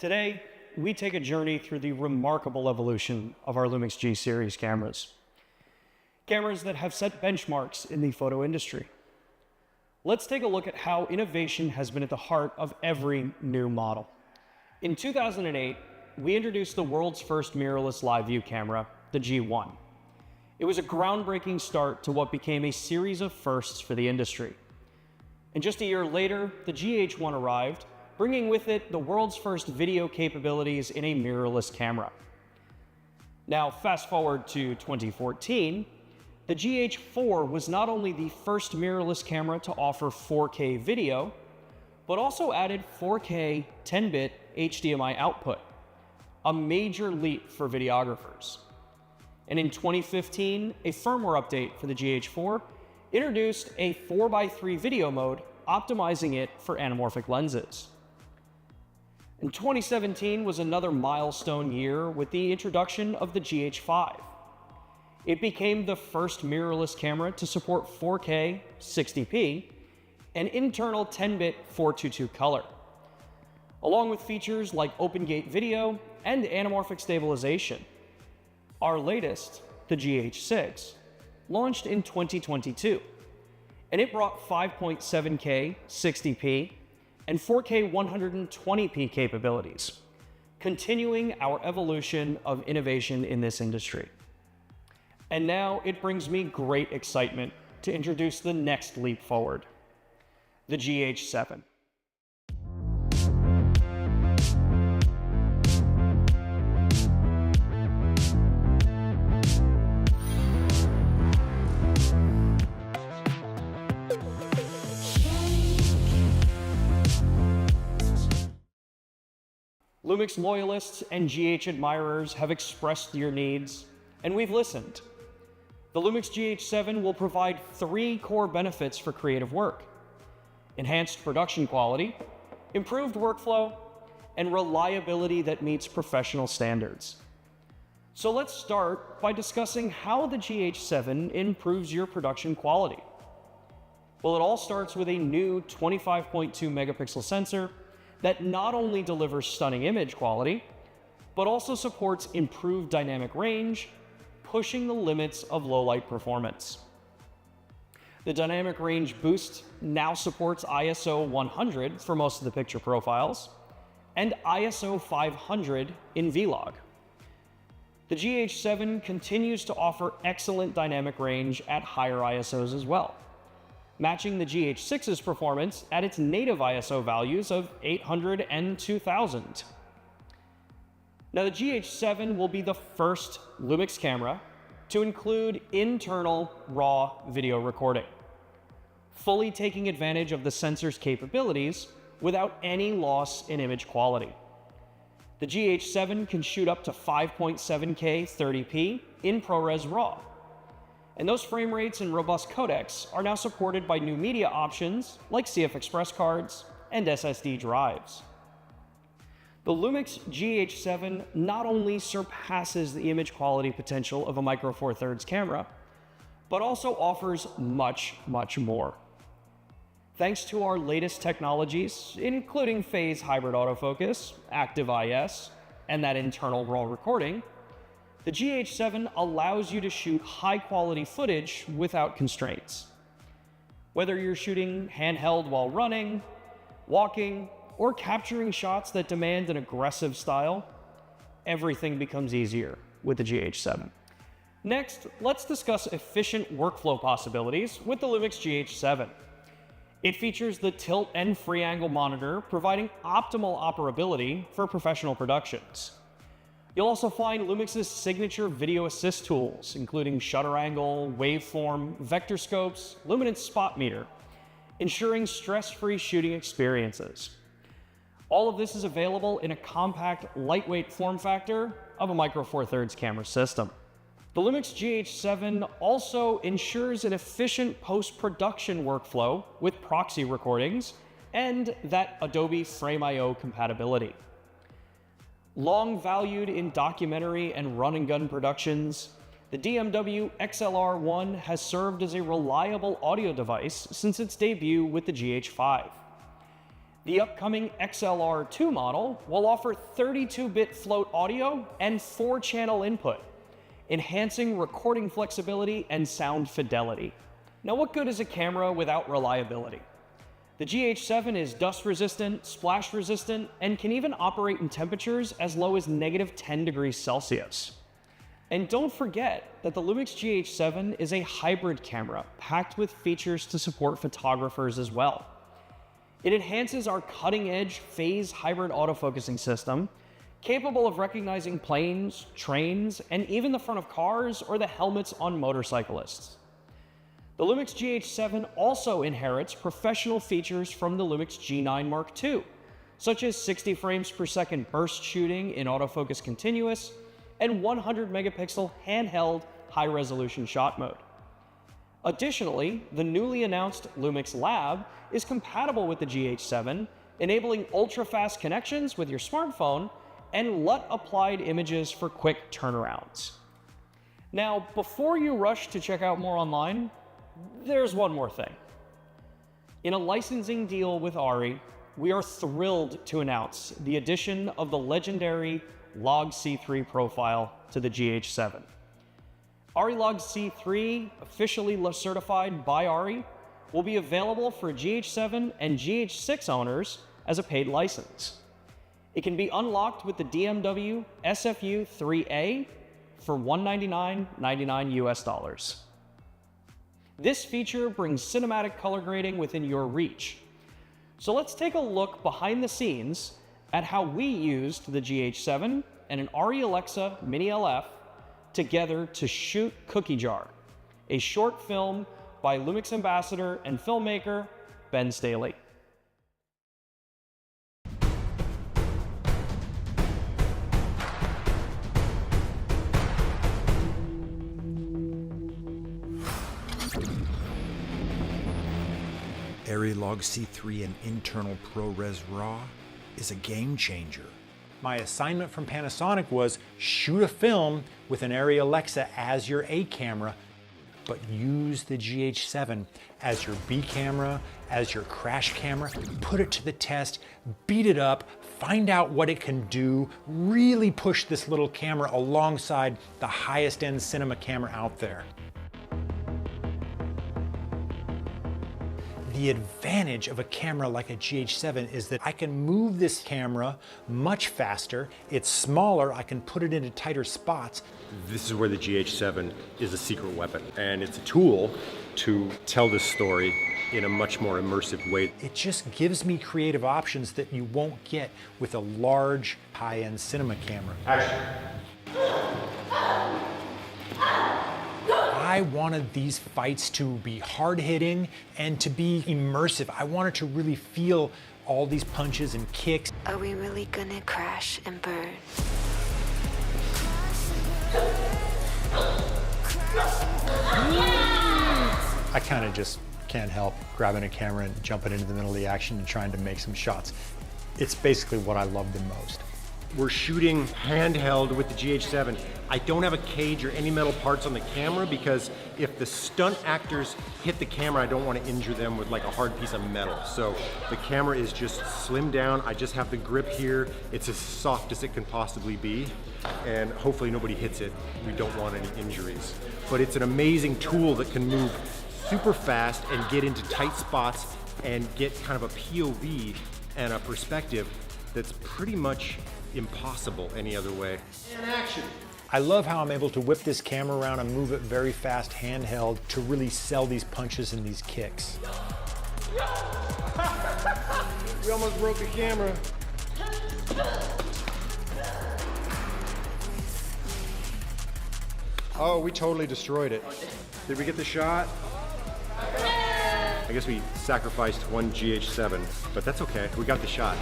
Today, we take a journey through the remarkable evolution of our Lumix G series cameras. Cameras that have set benchmarks in the photo industry. Let's take a look at how innovation has been at the heart of every new model. In 2008, we introduced the world's first mirrorless live view camera, the G1. It was a groundbreaking start to what became a series of firsts for the industry. And just a year later, the GH1 arrived, bringing with it the world's first video capabilities in a mirrorless camera. Now, fast forward to 2014, the GH4 was not only the first mirrorless camera to offer 4K video, but also added 4K 10-bit HDMI output, a major leap for videographers. And in 2015, a firmware update for the GH4 introduced a 4:3 video mode, optimizing it for anamorphic lenses. And 2017 was another milestone year with the introduction of the GH5. It became the first mirrorless camera to support 4K 60p and internal 10-bit 422 color, along with features like open gate video and anamorphic stabilization. Our latest, the GH6, launched in 2022, and it brought 5.7K 60p and 4K 120p capabilities, continuing our evolution of innovation in this industry. And now it brings me great excitement to introduce the next leap forward, the GH7. Lumix loyalists and GH admirers have expressed your needs, and we've listened. The Lumix GH7 will provide 3 core benefits for creative work: enhanced production quality, improved workflow, and reliability that meets professional standards. So let's start by discussing how the GH7 improves your production quality. Well, it all starts with a new 25.2 megapixel sensor that not only delivers stunning image quality, but also supports improved dynamic range, pushing the limits of low light performance. The dynamic range boost now supports ISO 100 for most of the picture profiles, and ISO 500 in Vlog. The GH7 continues to offer excellent dynamic range at higher ISOs as well, matching the GH6's performance at its native ISO values of 800 and 2000. Now, the GH7 will be the first Lumix camera to include internal RAW video recording, fully taking advantage of the sensor's capabilities without any loss in image quality. The GH7 can shoot up to 5.7K 30p in ProRes RAW, and those frame rates and robust codecs are now supported by new media options like CF Express cards and SSD drives. The Lumix GH7 not only surpasses the image quality potential of a Micro Four Thirds camera, but also offers much, much more. Thanks to our latest technologies, including phase hybrid autofocus, active IS, and that internal RAW recording, the GH7 allows you to shoot high-quality footage without constraints. Whether you're shooting handheld while running, walking, or capturing shots that demand an aggressive style, everything becomes easier with the GH7. Next, let's discuss efficient workflow possibilities with the Lumix GH7. It features the tilt and free angle monitor, providing optimal operability for professional productions. You'll also find Lumix's signature video assist tools, including shutter angle, waveform, vector scopes, luminance spot meter, ensuring stress-free shooting experiences. All of this is available in a compact, lightweight form factor of a Micro Four Thirds camera system. The Lumix GH7 also ensures an efficient post-production workflow with proxy recordings and that Adobe Frame.io compatibility. Long valued in documentary and run-and-gun productions, the DMW-XLR2 has served as a reliable audio device since its debut with the GH5. The upcoming XLR2 model will offer 32-bit float audio and 4-channel input, enhancing recording flexibility and sound fidelity. Now, what good is a camera without reliability? The GH7 is dust resistant, splash resistant, and can even operate in temperatures as low as -10 degrees Celsius. And don't forget that the Lumix GH7 is a hybrid camera packed with features to support photographers as well. It enhances our cutting-edge phase hybrid autofocusing system, capable of recognizing planes, trains, and even the front of cars or the helmets on motorcyclists. The Lumix GH7 also inherits professional features from the Lumix G9 Mark II, such as 60 frames per second burst shooting in autofocus continuous and 100 megapixel handheld high-resolution shot mode. Additionally, the newly announced Lumix Lab is compatible with the GH7, enabling ultra-fast connections with your smartphone and LUT-applied images for quick turnarounds. Now, before you rush to check out more online, there's one more thing. In a licensing deal with ARRI, we are thrilled to announce the addition of the legendary Log C3 profile to the GH7. ARRI Log C3, officially certified by ARRI, will be available for GH7 and GH6 owners as a paid license. It can be unlocked with the DMW SFU 3A for $199.99 US. This feature brings cinematic color grading within your reach. So let's take a look behind the scenes at how we used the GH7 and an ARRI Alexa Mini LF together to shoot Cookie Jar, a short film by Lumix ambassador and filmmaker Ben Staley. ARRI Log C3 and internal ProRes RAW is a game changer. My assignment from Panasonic was shoot a film with an ARRI Alexa as your A camera, but use the GH7 as your B camera, as your crash camera, put it to the test, beat it up, find out what it can do, really push this little camera alongside the highest end cinema camera out there. The advantage of a camera like a GH7 is that I can move this camera much faster. It's smaller, I can put it into tighter spots. This is where the GH7 is a secret weapon, and it's a tool to tell this story in a much more immersive way. It just gives me creative options that you won't get with a large high-end cinema camera. Action. I wanted these fights to be hard-hitting and to be immersive. I wanted to really feel all these punches and kicks. Are we really gonna crash and burn? I kind of just can't help grabbing a camera and jumping into the middle of the action and trying to make some shots. It's basically what I love the most. We're shooting handheld with the GH7. I don't have a cage or any metal parts on the camera because if the stunt actors hit the camera, I don't want to injure them with like a hard piece of metal. So the camera is just slimmed down. I just have the grip here. It's as soft as it can possibly be. And hopefully nobody hits it. We don't want any injuries. But it's an amazing tool that can move super fast and get into tight spots and get kind of a POV and a perspective that's pretty much impossible any other way. And action. I love how I'm able to whip this camera around and move it very fast handheld to really sell these punches and these kicks. We almost broke the camera. Oh, we totally destroyed it. Did we get the shot? I guess we sacrificed one GH7, but that's okay. We got the shot.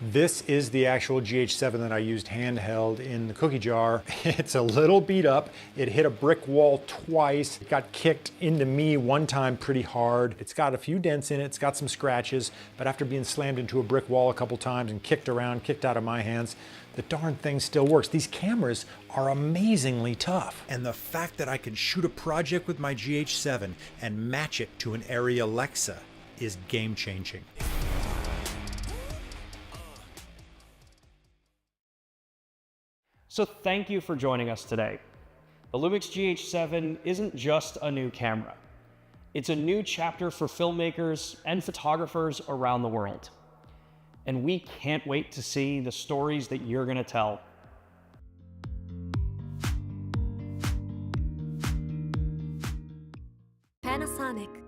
This is the actual GH7 that I used handheld in the cookie jar. It's a little beat up. It hit a brick wall twice. It got kicked into me one time pretty hard. It's got a few dents in it. It's got some scratches, but after being slammed into a brick wall a couple times and kicked around, kicked out of my hands, the darn thing still works. These cameras are amazingly tough. And the fact that I can shoot a project with my GH7 and match it to an ARRI Alexa is game-changing. So thank you for joining us today. The Lumix GH7 isn't just a new camera. It's a new chapter for filmmakers and photographers around the world. And we can't wait to see the stories that you're going to tell. Panasonic.